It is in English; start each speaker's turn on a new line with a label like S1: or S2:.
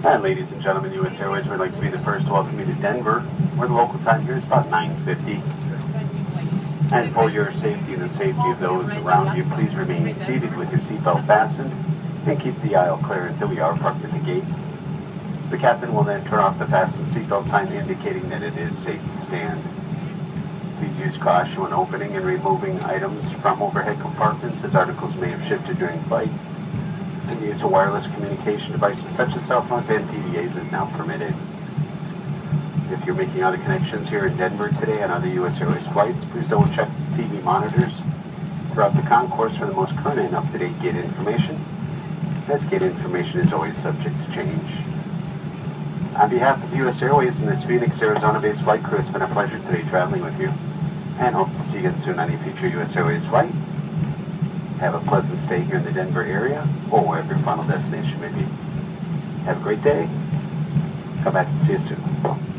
S1: And ladies and gentlemen, U.S. Airways would like to be the first to welcome you to Denver, where the local time here is about 9:50. And for your safety and the safety of those around you, please remain seated with your seatbelt fastened and keep the aisle clear until we are parked at the gate. The captain will then turn off the fasten seatbelt sign indicating that it is safe to stand. Please use caution when opening and removing items from overhead compartments, as articles may have shifted during flight. And the use of wireless communication devices such as cell phones and PDAs is now permitted. If you're making other connections here in Denver today on other U.S. Airways flights, please double check TV monitors throughout the concourse for the most current and up-to-date gate information, as gate information is always subject to change. On behalf of U.S. Airways and this Phoenix, Arizona-based flight crew, it's been a pleasure today traveling with you, and hope to see you again soon on a future U.S. Airways flight. Have a pleasant stay here in the Denver area, or wherever your final destination may be. Have a great day. Come back and see you soon.